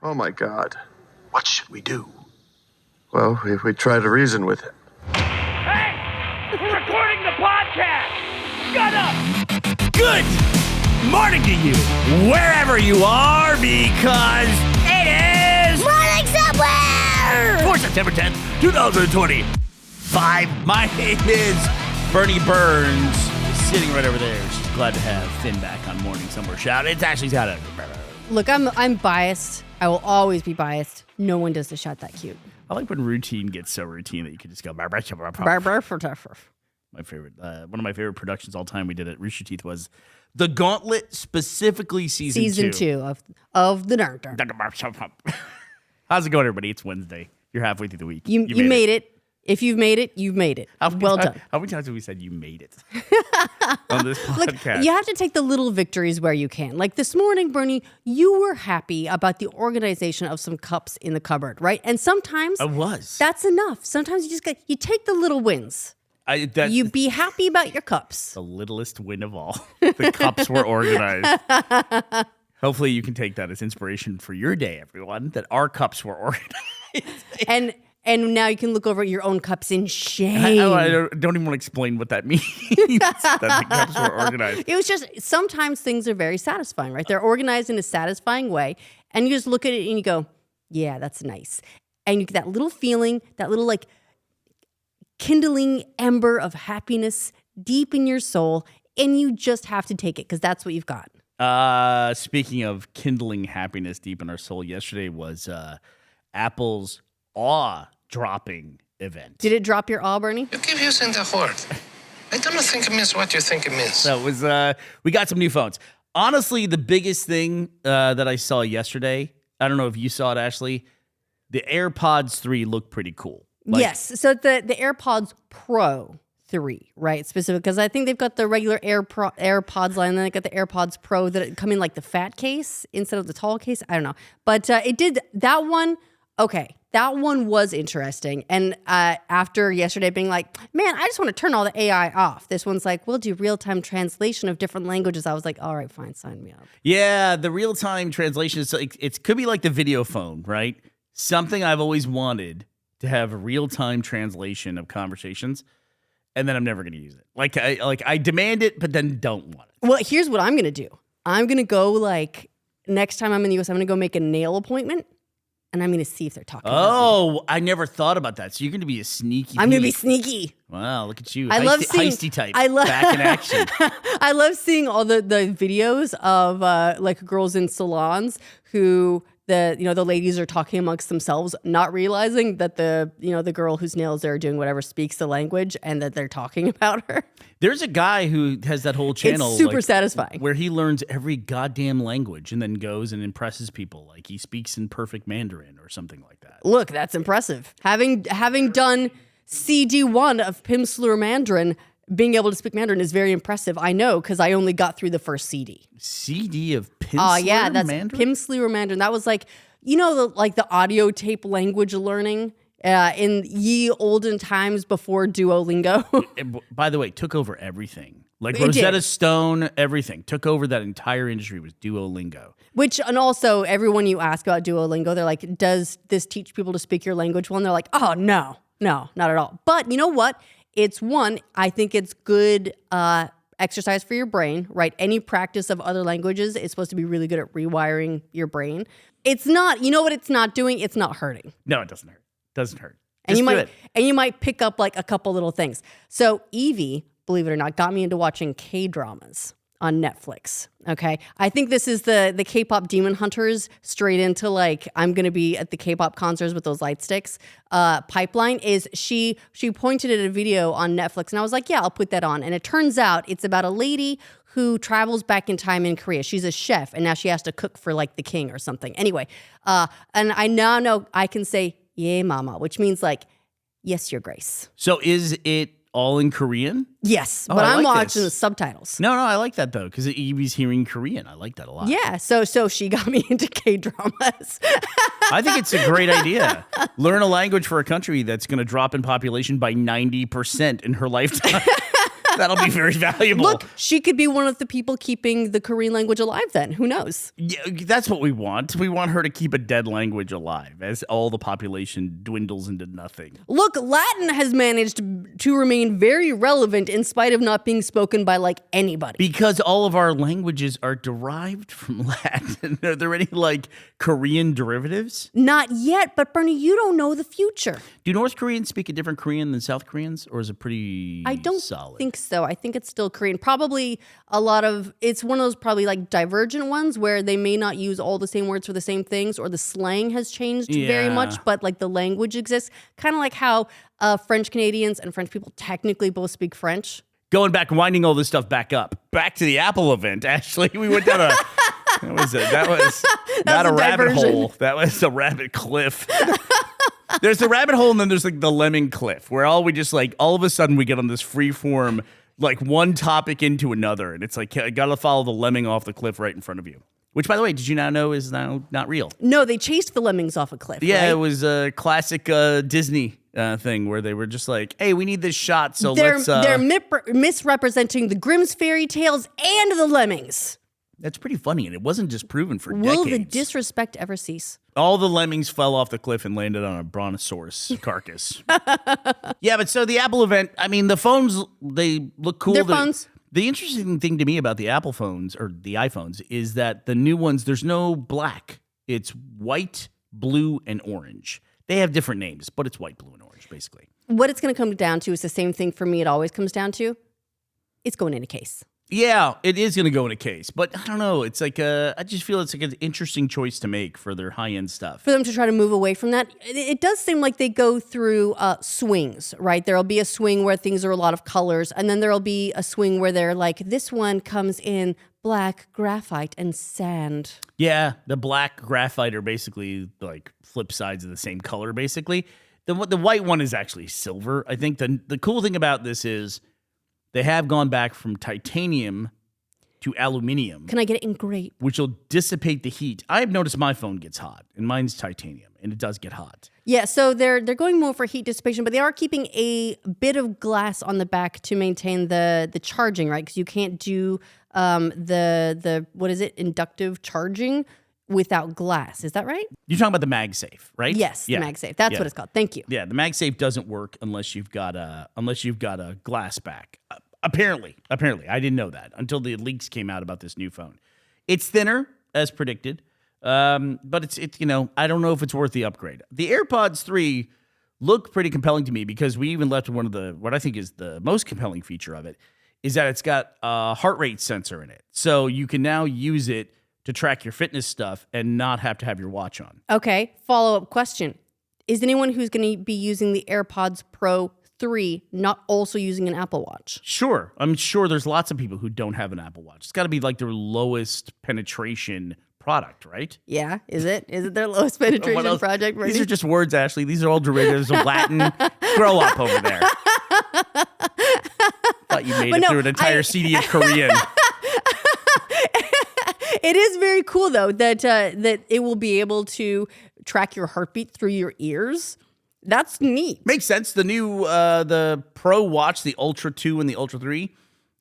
Oh, my God. What should we do? Well, we try to reason with him. Hey! We're recording the podcast! Shut up! Good morning to you, wherever you are, because it is Morning somewhere! for September 10th, 2025. My name is Bernie Burns, sitting right over there. She's glad to have Finn back on Morning Somewhere Shout. It's Ashley's got it. Look, I'm biased. I will always be biased. No one does the shout that cute. I like when routine gets so routine that you can just go. My favorite, one of my favorite productions all time we did at Rooster Teeth was The Gauntlet, specifically season 2 of the Darn. How's it going, everybody? It's Wednesday. You're halfway through the week. You made it. If you've made it, you've made it. Well done. How many times have we said you made it on this podcast? Look, you have to take the little victories where you can. Like this morning, Bernie, you were happy about the organization of some cups in the cupboard, right? And sometimes I was. That's enough. Sometimes you take the little wins. You be happy about your cups. The littlest win of all. The cups were organized. Hopefully you can take that as inspiration for your day, everyone, that our cups were organized. And now you can look over at your own cups in shame. I don't even want to explain what that means, that the cups were organized. It was just, sometimes things are very satisfying, right? They're organized in a satisfying way. And you just look at it and you go, yeah, that's nice. And you get that little feeling, that little like kindling ember of happiness deep in your soul. And you just have to take it because that's what you've got. Speaking of kindling happiness deep in our soul, yesterday was Apple's awe-dropping event. Did it drop your awe, Bernie? You keep using the word. I don't think it means what you think it means. So it was, we got some new phones. Honestly, the biggest thing that I saw yesterday, I don't know if you saw it, Ashley, the AirPods 3 look pretty cool. Yes. So the AirPods Pro 3, right? Specific, because I think they've got the regular AirPods line, and then they got the AirPods Pro that come in like the fat case instead of the tall case. I don't know. But it did, that one, okay. That one was interesting. And after yesterday being like, man, I just want to turn all the AI off. This one's like, we'll do real-time translation of different languages. I was like, all right, fine, sign me up. Yeah, the real-time translation, is like, it could be like the video phone, right? Something I've always wanted to have real-time translation of conversations, and then I'm never going to use it. I demand it, but then don't want it. Well, here's what I'm going to do. I'm going to go next time I'm in the U.S., I'm going to go make a nail appointment. And I'm going to see if they're talking about me. I never thought about that. So you're going to be a sneaky I'm going to be sneaky. Wow, look at you. I love seeing Heisty type. Back in action. I love seeing all the videos of girls in salons who the ladies are talking amongst themselves, not realizing that the girl whose nails they're doing whatever speaks the language and that they're talking about her. There's a guy who has that whole channel. It's super satisfying. Where he learns every goddamn language and then goes and impresses people. Like he speaks in perfect Mandarin or something like that. Look, that's impressive. Having done CD1 of Pimps Mandarin, being able to speak Mandarin is very impressive. I know because I only got through the first CD. CD of Pimps that's Mandarin? Pimps Mandarin. That was the audio tape language learning in ye olden times before Duolingo. By the way, took over everything. Rosetta Stone, everything. Took over that entire industry was Duolingo. And also everyone you ask about Duolingo, they're like, does this teach people to speak your language well? And they're like, oh, no, not at all. But you know what? I think it's good exercise for your brain, right? Any practice of other languages is supposed to be really good at rewiring your brain. It's not, you know what it's not doing? It's not hurting. No, it doesn't hurt. Doesn't hurt. And you might pick up a couple little things. So Evie, believe it or not, got me into watching K-dramas on Netflix. Okay. I think this is the K-pop demon hunters straight into I'm going to be at the K-pop concerts with those light sticks. Pipeline is she pointed at a video on Netflix and I was like, yeah, I'll put that on. And it turns out it's about a lady who travels back in time in Korea. She's a chef and now she has to cook for the king or something. Anyway, and I now know I can say, yeah, mama, which means yes, your grace. So is it all in Korean? Yes, but I'm watching the subtitles. No, I like that though, because Evie's hearing Korean. I like that a lot. Yeah, so she got me into K-dramas. I think it's a great idea. Learn a language for a country that's going to drop in population by 90% in her lifetime. That'll be very valuable. Look, she could be one of the people keeping the Korean language alive then. Who knows? Yeah, that's what we want. We want her to keep a dead language alive as all the population dwindles into nothing. Look, Latin has managed to remain very relevant in spite of not being spoken by like anybody. Because all of our languages are derived from Latin. Are there any like Korean derivatives? Not yet, but Bernie, you don't know the future. Do North Koreans speak a different Korean than South Koreans, or is it pretty I don't solid? think so. I think it's still Korean. Probably a lot of, it's one of those probably like divergent ones where they may not use all the same words for the same things, or the slang has changed very Yeah. much, but like the language exists. Kind of like how French Canadians and French people technically both speak French. Going back, winding all this stuff back up. Back to the Apple event, Ashley. We went down that was not a rabbit diversion. hole. That was a rabbit cliff. There's the rabbit hole, and then there's like the lemming cliff, where all of a sudden we get on this free form, like one topic into another, and it's like I gotta follow the lemming off the cliff right in front of you. Which, by the way, did you now know is now not real? No, they chased the lemmings off a cliff. Yeah, right? it was a classic Disney thing where they were just like, "Hey, we need this shot, so They're let's." misrepresenting the Grimm's fairy tales and the lemmings. That's pretty funny, and it wasn't just proven for Will the decades. disrespect ever cease? All the lemmings fell off the cliff and landed on a brontosaurus carcass. Yeah, but so the Apple event, I mean, the phones, they look cool. They're phones. The interesting thing to me about the Apple phones, or the iPhones, is that the new ones, there's no black. It's white, blue, and orange. They have different names, but it's white, blue, and orange, basically. What it's going to come down to is the same thing for me. It always comes down to it's going in a case. Yeah, it is going to go in a case, but I don't know. It's like I just feel it's like an interesting choice to make for their high-end stuff. For them to try to move away from that, it does seem like they go through swings, right? There'll be a swing where things are a lot of colors, and then there'll be a swing where they're like, this one comes in black, graphite, and sand. Yeah, the black graphite are basically like flip sides of the same color, basically. The white one is actually silver. I think the cool thing about this is they have gone back from titanium to aluminium, Can I get it in great? which will dissipate the heat. I've noticed my phone gets hot, and mine's titanium, and it does get hot. Yeah, so they're going more for heat dissipation, but they are keeping a bit of glass on the back to maintain the charging, right? Because you can't do the what is it, inductive charging without glass. Is that right? You're talking about the MagSafe, right? Yes, Yeah. the MagSafe. That's Yeah. what it's called. Thank you. Yeah, the MagSafe doesn't work unless you've got a glass back. Apparently, I didn't know that until the leaks came out about this new phone. It's thinner as predicted, but it's I don't know if it's worth the upgrade. The AirPods 3 look pretty compelling to me because we even left one of what I think is the most compelling feature of it is that it's got a heart rate sensor in it, so you can now use it to track your fitness stuff and not have to have your watch on. Okay, follow-up question. Is anyone who's going to be using the AirPods Pro 3 not also using an Apple Watch? Sure. I'm sure there's lots of people who don't have an Apple Watch. It's got to be like their lowest penetration product, right? Yeah, is it? Is it their lowest penetration What else? project? Bernie? These are just words, Ashley. These are all derivatives of Latin. Grow up over there. Thought you made But it no, through an entire CD of Korean. It is very cool though that that it will be able to track your heartbeat through your ears. That's neat. Makes sense. The new the Pro Watch, the Ultra 2 and the Ultra 3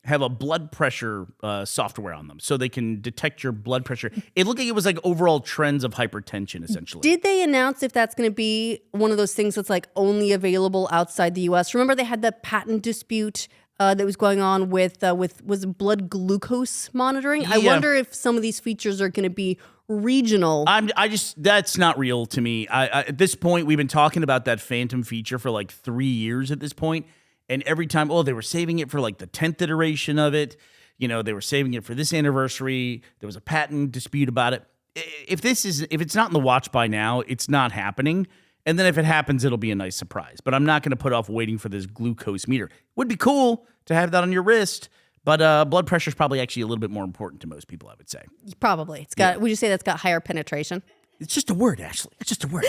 have a blood pressure software on them, so they can detect your blood pressure. It looked like it was like overall trends of hypertension, essentially. Did they announce if that's going to be one of those things that's like only available outside the U.S.? Remember they had the patent dispute that was going on with was it blood glucose monitoring? I Yeah. wonder if some of these features are going to be regional. That's not real to me. At this point, we've been talking about that phantom feature for like 3 years at this point. And every time, they were saving it for like the 10th iteration of it. They were saving it for this anniversary. There was a patent dispute about it. If it's not in the watch by now, it's not happening. And then if it happens, it'll be a nice surprise. But I'm not going to put off waiting for this glucose meter. Would be cool to have that on your wrist. But blood pressure is probably actually a little bit more important to most people, I would say. Probably. It's got. Would you say that's got higher penetration? It's just a word, Ashley. It's just a word.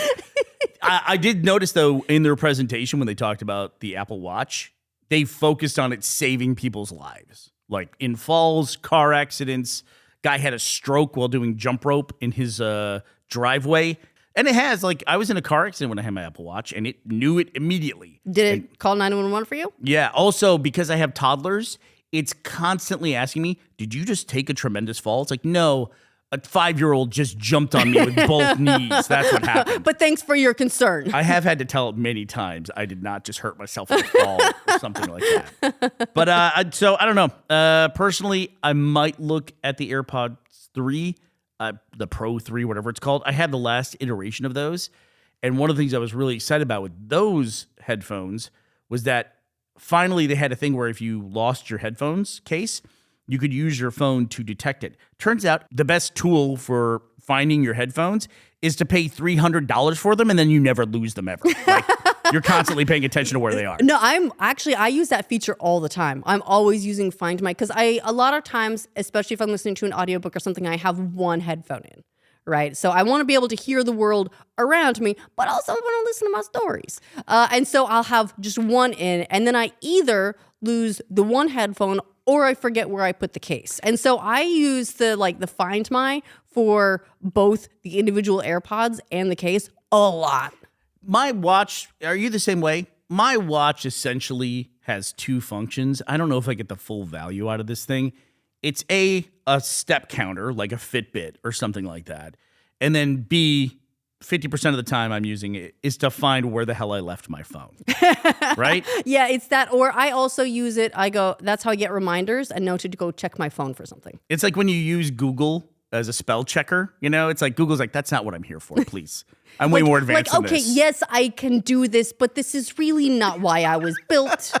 I did notice, though, in their presentation when they talked about the Apple Watch, they focused on it saving people's lives. Like in falls, car accidents, guy had a stroke while doing jump rope in his driveway. And it has, like, I was in a car accident when I had my Apple Watch, and it knew it immediately. Did it call 911 for you? Yeah. Also, because I have toddlers, it's constantly asking me, did you just take a tremendous fall? It's like, no, a 5-year-old just jumped on me with both knees. That's what happened. But thanks for your concern. I have had to tell it many times I did not just hurt myself in a fall or something like that. But so I don't know. Personally, I might look at the AirPods 3, the Pro 3, whatever it's called. I had the last iteration of those. And one of the things I was really excited about with those headphones was that finally they had a thing where if you lost your headphones case, you could use your phone to detect it. Turns out the best tool for finding your headphones is to pay $300 for them, and then you never lose them ever. Like, you're constantly paying attention to where they are. No, I use that feature all the time. I'm always using Find My, because a lot of times, especially if I'm listening to an audiobook or something, I have one headphone in, right? So I want to be able to hear the world around me, but also I want to listen to my stories. And so I'll have just one in, and then I either lose the one headphone or I forget where I put the case. And so I use the Find My for both the individual AirPods and the case a lot. My watch, are you the same way? My watch essentially has two functions. I don't know if I get the full value out of this thing. It's A, a step counter, like a Fitbit or something like that. And then B, 50% of the time I'm using it is to find where the hell I left my phone. Right? Yeah, it's that. Or I also use it. That's how I get reminders and know to go check my phone for something. It's like when you use Google as a spell checker, it's like Google's like, that's not what I'm here for, please. I'm way more advanced than this. Okay, yes, I can do this, but this is really not why I was built.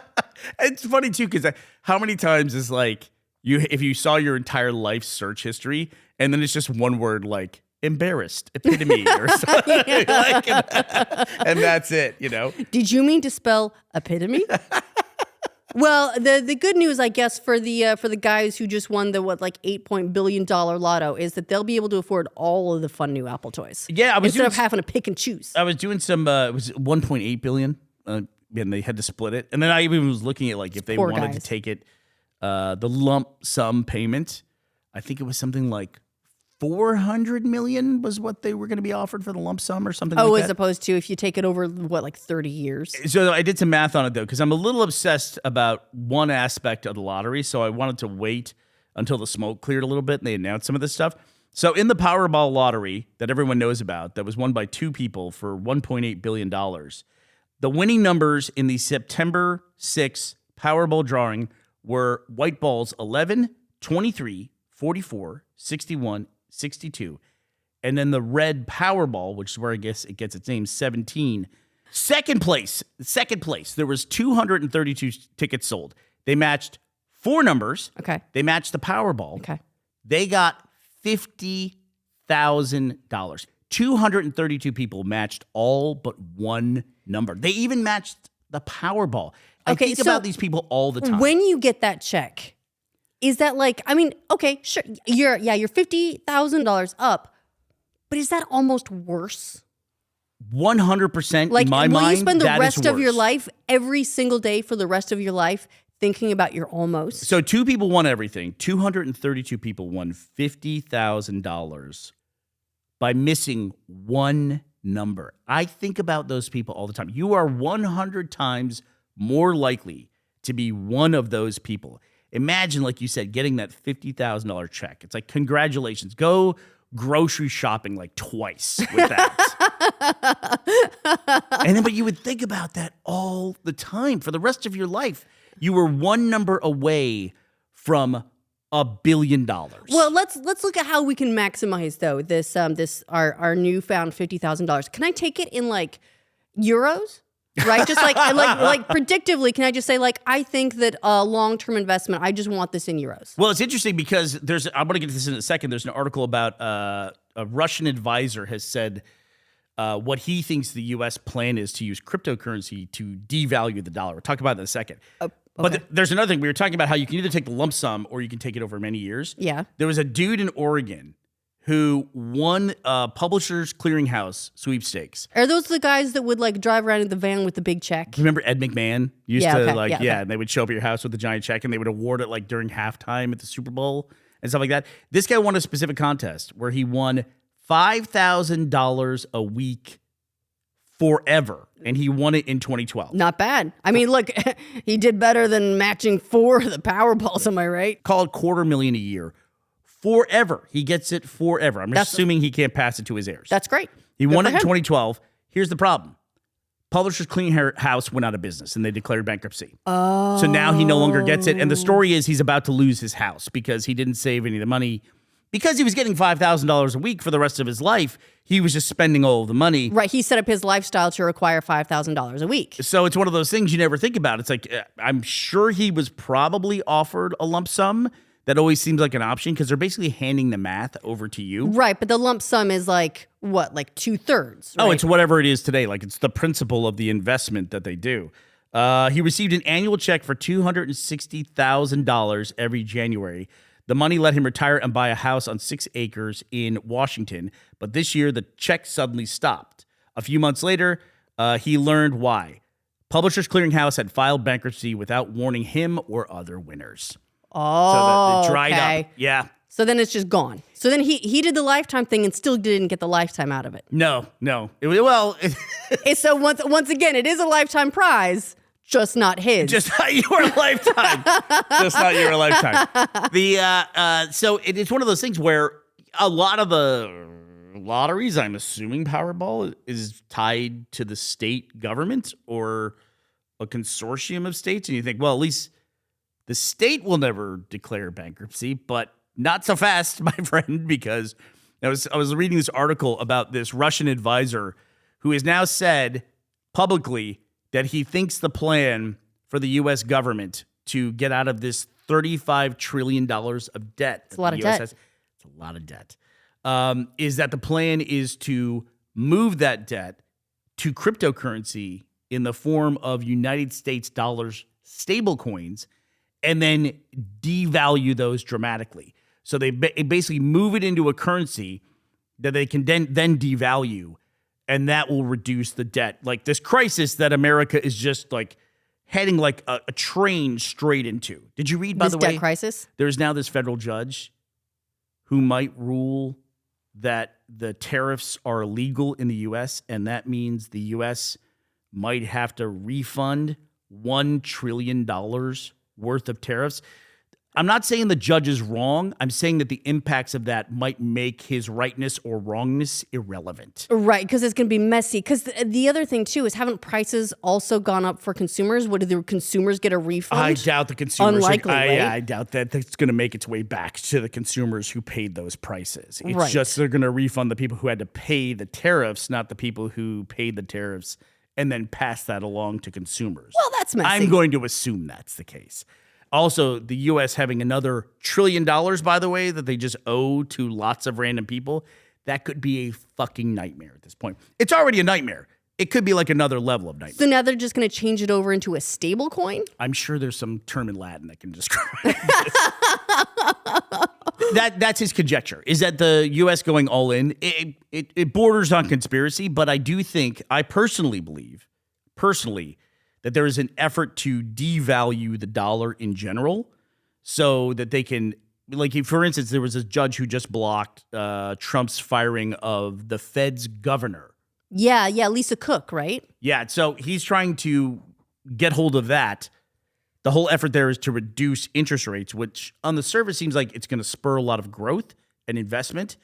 It's funny too, because how many times is like, if you saw your entire life search history and then it's just one word like embarrassed, epitome or something like, and that's it, Did you mean to spell epitome? Well, the good news, I guess, for the guys who just won the $8 billion lotto is that they'll be able to afford all of the fun new Apple toys. Yeah, instead of having to pick and choose. I was doing some. It was 1.8 billion, and they had to split it. And then I even was looking at if they wanted to take it, the lump sum payment. I think it was something like 400 million was what they were going to be offered for the lump sum or something like that. Oh, as opposed to if you take it over, 30 years? So I did some math on it, though, because I'm a little obsessed about one aspect of the lottery. So I wanted to wait until the smoke cleared a little bit and they announced some of this stuff. So in the Powerball lottery that everyone knows about, that was won by two people for $1.8 billion, the winning numbers in the September 6th Powerball drawing were white balls 11, 23, 44, 61, 62. And then the red Powerball, which is where I guess it gets its name, 17. Second place, there was 232 tickets sold. They matched four numbers. Okay. They matched the Powerball. Okay. They got $50,000. 232 people matched all but one number. They even matched the Powerball. I think about these people all the time. When you get that check, is that okay, sure, you're $50,000 up, but is that almost worse? 100% in my mind, will you spend the that rest is of your worse. life, every single day for the rest of your life, thinking about your almost? So two people won everything. 232 people won $50,000 by missing one number. I think about those people all the time. You are 100 times more likely to be one of those people. Imagine, like you said, getting that $50,000 check. It's like, congratulations. Go grocery shopping twice with that. But you would think about that all the time for the rest of your life. You were one number away from $1 billion. Well, let's look at how we can maximize though this our newfound $50,000. Can I take it in euros? Right? Just like predictively, can I just say I think that a long-term investment, I just want this in euros. Well, it's interesting because I'm going to get to this in a second. There's an article about a Russian advisor has said what he thinks the U.S. plan is to use cryptocurrency to devalue the dollar. We'll talk about that in a second. Okay. But there's another thing. We were talking about how you can either take the lump sum or you can take it over many years. Yeah. There was a dude in Oregon who won Publishers Clearinghouse sweepstakes. Are those the guys that would drive around in the van with the big check? Do you remember Ed McMahon used to okay. and they would show up at your house with a giant check and they would award it during halftime at the Super Bowl and stuff like that. This guy won a specific contest where he won $5,000 a week forever, and he won it in 2012. Not bad. I mean, look, he did better than matching 4 of the Powerballs, am I right? Call it $250,000 a year. Forever. He gets it forever. I'm assuming he can't pass it to his heirs. That's great. He Good won for it in him. 2012. Here's the problem. Publishers Clearinghouse went out of business and they declared bankruptcy. Oh. So now he no longer gets it. And the story is he's about to lose his house because he didn't save any of the money. Because he was getting $5,000 a week for the rest of his life, he was just spending all of the money. Right. He set up his lifestyle to require $5,000 a week. So it's one of those things you never think about. It's like, I'm sure he was probably offered a lump sum. That always seems like an option because they're basically handing the math over to you. Right. But the lump sum is like, what, like 2/3? Oh, right? it's whatever it is today. Like it's the principle of the investment that they do. He received an annual check for $260,000 every January. The money let him retire and buy a house on 6 acres in Washington. But this year, the check suddenly stopped. A few months later, he learned why. Publishers Clearinghouse had filed bankruptcy without warning him or other winners. Oh, So it dried okay. up. Yeah. So then it's just gone. So then he did the lifetime thing and still didn't get the lifetime out of it. No. So once again, it is a lifetime prize, just not his. Just not your lifetime. Just not your lifetime. So it's one of those things where a lot of the lotteries, I'm assuming Powerball is tied to the state government or a consortium of states, and you think, well, at least the state will never declare bankruptcy, but not so fast, my friend, because I was reading this article about this Russian advisor who has now said publicly that he thinks the plan for the U.S. government to get out of this $35 trillion of debt. It's a lot of debt. It's a lot of debt. Is that the plan is to move that debt to cryptocurrency in the form of United States dollars stablecoins and then devalue those dramatically. So they basically move it into a currency that they can then devalue, and that will reduce the debt. Like this crisis that America is just like heading like a train straight into. Did you read, by this the way? debt crisis? There's now this federal judge who might rule that the tariffs are illegal in the U.S., and that means the U.S. might have to refund $1 trillion worth of tariffs. I'm not saying the judge is wrong. I'm saying that the impacts of that might make his rightness or wrongness irrelevant. Right, because it's going to be messy. Because the other thing, too, is haven't prices also gone up for consumers? What, do the consumers get a refund? I doubt the consumers. Unlikely, right? I doubt that it's going to make its way back to the consumers who paid those prices. It's Right. just they're going to refund the people who had to pay the tariffs, not the people who paid the tariffs and then pass that along to consumers. Well, that's messy. I'm going to assume that's the case. Also, the U.S. having another $1 trillion, by the way, that they just owe to lots of random people, that could be a fucking nightmare at this point. It's already a nightmare. It could be like another level of nightmare. So now they're just going to change it over into a stable coin? I'm sure there's some term in Latin that can describe this. That's his conjecture, is that the U.S. going all in. It borders on conspiracy, but I personally believe, that there is an effort to devalue the dollar in general so that they can, like, for instance, there was a judge who just blocked Trump's firing of the Fed's governor. Yeah, Lisa Cook, right? Yeah, so he's trying to get hold of that. The whole effort there is to reduce interest rates, which on the surface seems like it's going to spur a lot of growth and investment.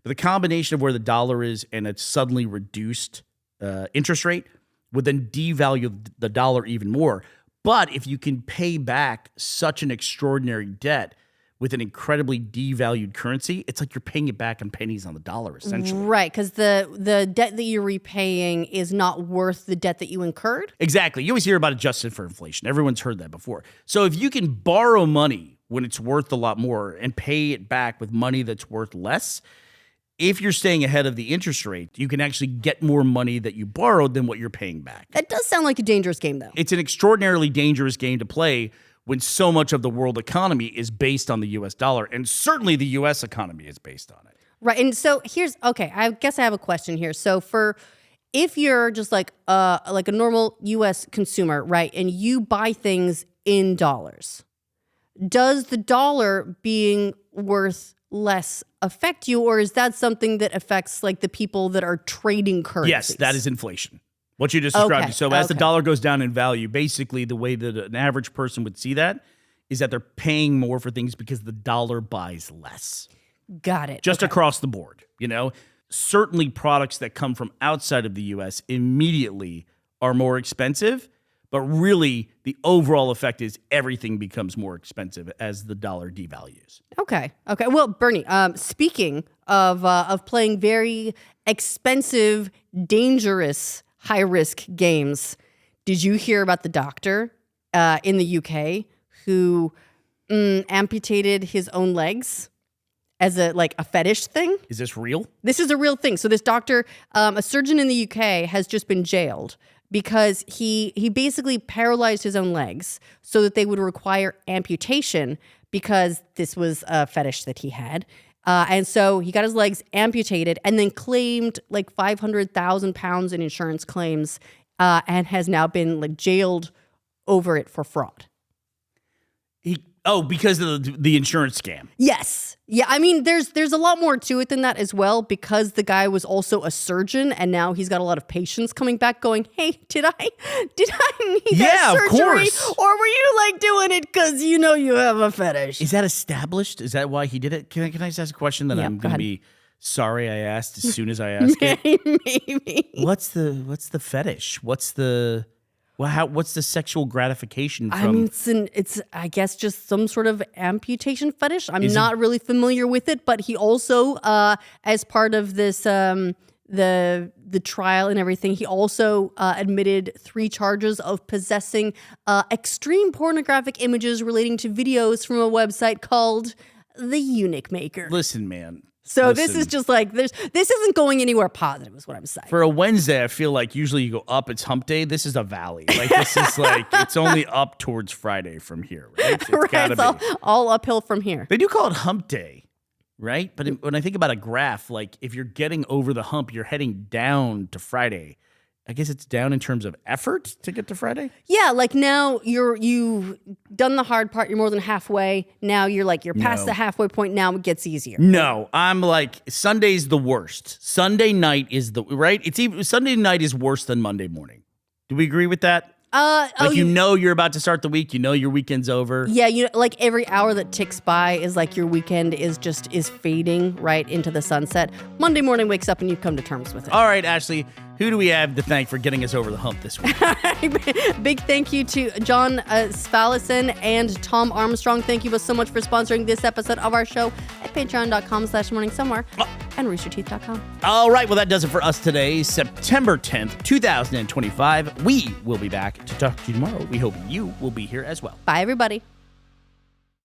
But the combination of where the dollar is and its suddenly reduced interest rate would then devalue the dollar even more. But if you can pay back such an extraordinary debt with an incredibly devalued currency, it's like you're paying it back in pennies on the dollar, essentially. Right, because the debt that you're repaying is not worth the debt that you incurred. Exactly. You always hear about adjusted for inflation. Everyone's heard that before. So if you can borrow money when it's worth a lot more and pay it back with money that's worth less, if you're staying ahead of the interest rate, you can actually get more money that you borrowed than what you're paying back. That does sound like a dangerous game, though. It's an extraordinarily dangerous game to play when so much of the world economy is based on the U.S. dollar, and certainly the U.S. economy is based on it. Right, and so I guess I have a question here. So if you're just like a normal U.S. consumer, right, and you buy things in dollars, does the dollar being worth less affect you, or is that something that affects like the people that are trading currencies? Yes, that is inflation. What you just described. Okay, So as the okay. dollar goes down in value, basically the way that an average person would see that is that they're paying more for things because the dollar buys less. Got it. Just Okay. across the board, you know? Certainly products that come from outside of the US immediately are more expensive, but really the overall effect is everything becomes more expensive as the dollar devalues. Okay. Well, Bernie, speaking of playing very expensive, dangerous, high-risk games, did you hear about the doctor in the UK who amputated his own legs as a fetish thing? Is this real? This is a real thing. So this doctor, a surgeon in the UK, has just been jailed because he basically paralyzed his own legs so that they would require amputation because this was a fetish that he had. And so he got his legs amputated and then claimed like 500,000 pounds in insurance claims and has now been like jailed over it for fraud. Because of the insurance scam. Yes. Yeah, I mean, there's a lot more to it than that as well, because the guy was also a surgeon and now he's got a lot of patients coming back going, hey, did I need that surgery? Of course. Or were you like doing it because you know you have a fetish? Is that established? Is that why he did it? Can I just ask a question that Yeah, I'm go going to ahead. be sorry I asked as soon as I ask it? Maybe. What's the fetish? What's the sexual gratification from? I mean, it's I guess just some sort of amputation fetish. I'm not really familiar with it, but he also, as part of this, the trial and everything, he also admitted 3 charges of possessing extreme pornographic images relating to videos from a website called The Eunuch Maker. Listen, man. So this is just like this isn't going anywhere positive, is what I'm saying. For a Wednesday, I feel like usually you go up, it's hump day. This is a valley. Like this is like it's only up towards Friday from here, right? It's Right, gotta it's all uphill from here. They do call it hump day, right? But when I think about a graph, like if you're getting over the hump, you're heading down to Friday. I guess it's down in terms of effort to get to Friday. Yeah, like now you've done the hard part. You're more than halfway. Now you're past No. the halfway point. Now it gets easier. No, I'm like Sunday's the worst. Sunday night is right. It's even Sunday night is worse than Monday morning. Do we agree with that? You know you're about to start the week. You know your weekend's over. Yeah, like every hour that ticks by is like your weekend is fading right into the sunset. Monday morning wakes up and you come to terms with it. All right, Ashley, who do we have to thank for getting us over the hump this week? Big thank you to John Spallison and Tom Armstrong. Thank you both so much for sponsoring this episode of our show at patreon.com/morningsomewhere and roosterteeth.com. All right, well, that does it for us today, September 10th, 2025. We will be back to talk to you tomorrow. We hope you will be here as well. Bye, everybody.